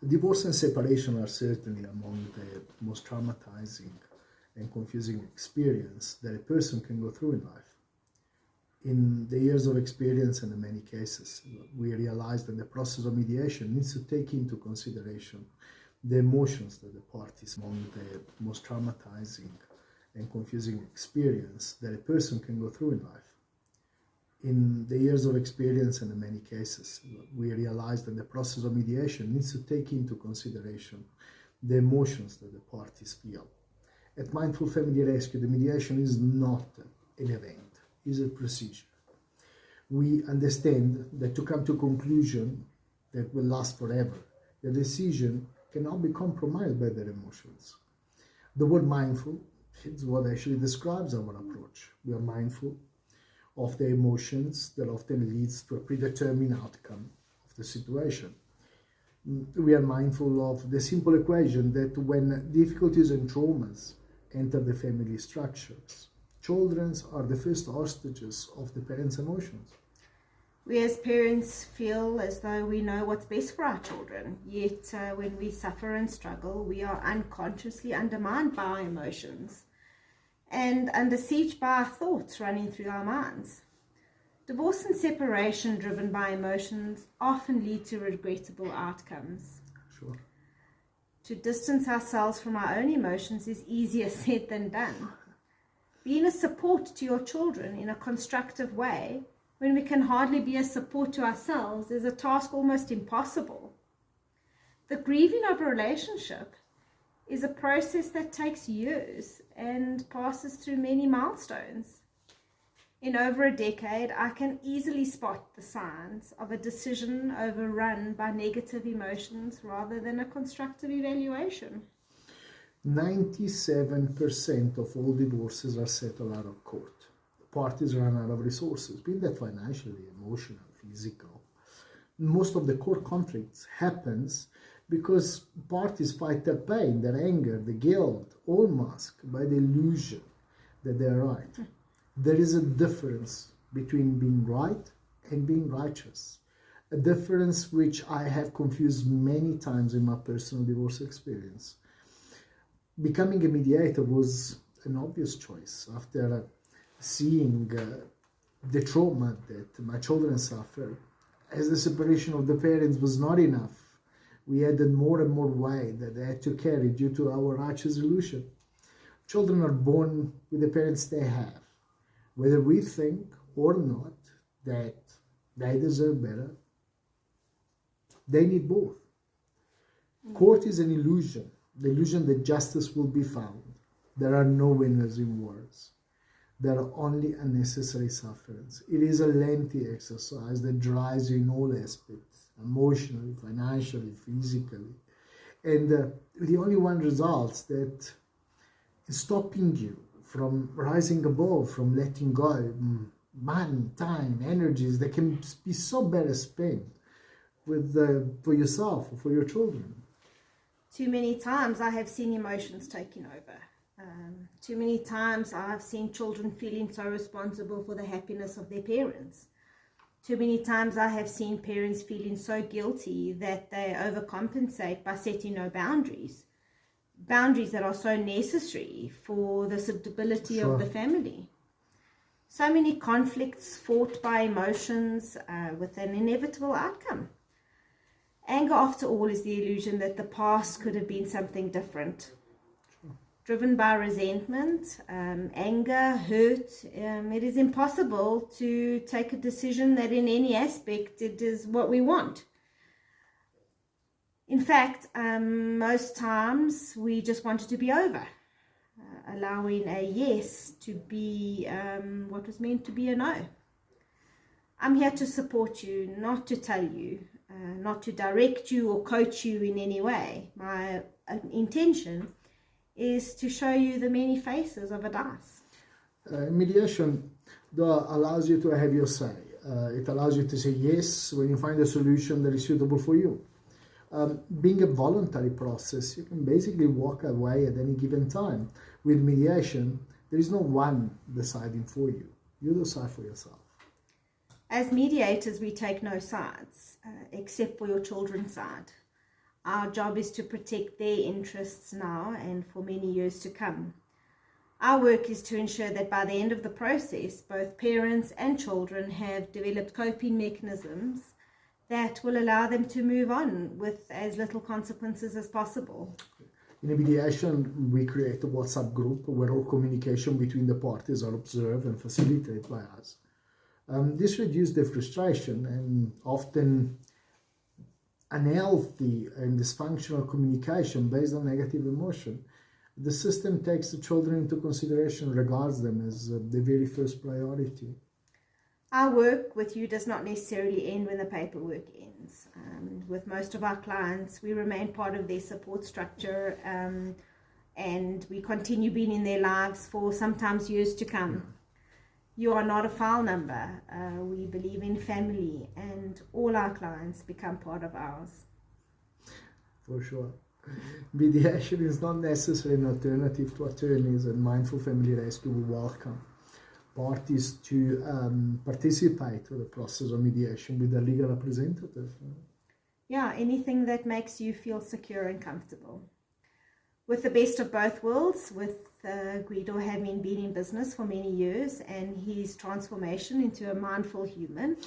Divorce and separation are certainly among the most traumatizing and confusing experience that a person can go through in life. In the years of experience and in many cases, we realize that the process of mediation needs to take into consideration the emotions that the parties among the most traumatizing and confusing experience that a person can go through in life. In the years of experience and in many cases, we realize that the process of mediation needs to take into consideration the emotions that the parties feel. At Mindful Family Rescue, the mediation is not an event, it's a procedure. We understand that to come to a conclusion that will last forever, the decision cannot be compromised by their emotions. The word mindful is what actually describes our approach. We are mindful of the emotions that often leads to a predetermined outcome of the situation. We are mindful of the simple equation that when difficulties and traumas enter the family structures, children are the first hostages of the parents' emotions. We as parents feel as though we know what's best for our children, yet when we suffer and struggle, we are unconsciously undermined by our emotions and under siege by our thoughts running through our minds. Divorce and separation driven by emotions often lead to regrettable outcomes. Sure. To distance ourselves from our own emotions is easier said than done. Being a support to your children in a constructive way, when we can hardly be a support to ourselves, is a task almost impossible. The grieving of a relationship is a process that takes years and passes through many milestones. In over a decade, I can easily spot the signs of a decision overrun by negative emotions rather than a constructive evaluation. 97% of all divorces are settled out of court. Parties run out of resources, be that financially, emotional, physical. Most of the court conflicts happens because parties fight their pain, their anger, the guilt, all masked by the illusion that they're right. There is a difference between being right and being righteous. A difference which I have confused many times in my personal divorce experience. Becoming a mediator was an obvious choice after seeing the trauma that my children suffered. As the separation of the parents was not enough, we added more and more weight that they had to carry due to our righteous illusion. Children are born with the parents they have. Whether we think or not that they deserve better, they need both. Court is an illusion, the illusion that justice will be found. There are no winners in wars. There are only unnecessary sufferings. It is a lengthy exercise that drives you in all aspects, emotionally, financially, physically. And the only one results that is stopping you from rising above, from letting go, money, time, energies that can be so better spent with for yourself or for your children. Too many times I have seen emotions taking over. Too many times I have seen children feeling so responsible for the happiness of their parents. Too many times I have seen parents feeling so guilty that they overcompensate by setting no boundaries. Boundaries that are so necessary for the stability of the family. So many conflicts fought by emotions with an inevitable outcome. Anger, after all, is the illusion that the past could have been something different. Driven by resentment, anger, hurt, it is impossible to take a decision that in any aspect it is what we want. In fact, most times we just want it to be over, allowing a yes to be what was meant to be a no. I'm here to support you, not to tell you, not to direct you or coach you in any way. My intention is to show you the many faces of a dice. Mediation allows you to have your say. It allows you to say yes when you find a solution that is suitable for you. Being a voluntary process, you can basically walk away at any given time. With mediation, there is no one deciding for you. You decide for yourself. As mediators, we take no sides, except for your children's side. Our job is to protect their interests now and for many years to come. Our work is to ensure that by the end of the process, both parents and children have developed coping mechanisms that will allow them to move on with as little consequences as possible. In a mediation, we create a WhatsApp group where all communication between the parties are observed and facilitated by us. This reduces the frustration and often unhealthy and dysfunctional communication based on negative emotion. The system takes the children into consideration, regards them as the very first priority. Our work with you does not necessarily end when the paperwork ends. With most of our clients, we remain part of their support structure, and we continue being in their lives for sometimes years to come. You are not a file number. We believe in family, and all our clients become part of ours. For sure. Mediation is not necessarily an alternative to attorneys, and Mindful Family Rescue will welcome parties to participate in the process of mediation with a legal representative. Yeah, anything that makes you feel secure and comfortable. With the best of both worlds, with Guido having been in business for many years and his transformation into a mindful human,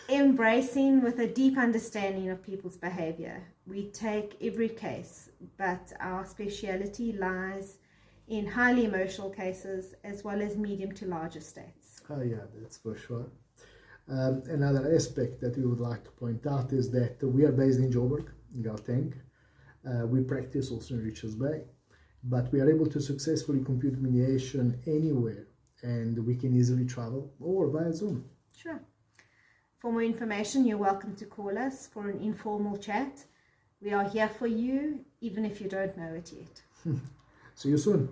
embracing with a deep understanding of people's behavior. We take every case, but our speciality lies in highly emotional cases as well as medium to large estates. Oh yeah, that's for sure. Another aspect that we would like to point out is that we are based in Joburg, in Gauteng. We practice also in Richards Bay, but we are able to successfully compute mediation anywhere, and we can easily travel or via Zoom. Sure. For more information, you're welcome to call us for an informal chat. We are here for you, even if you don't know it yet. See you soon.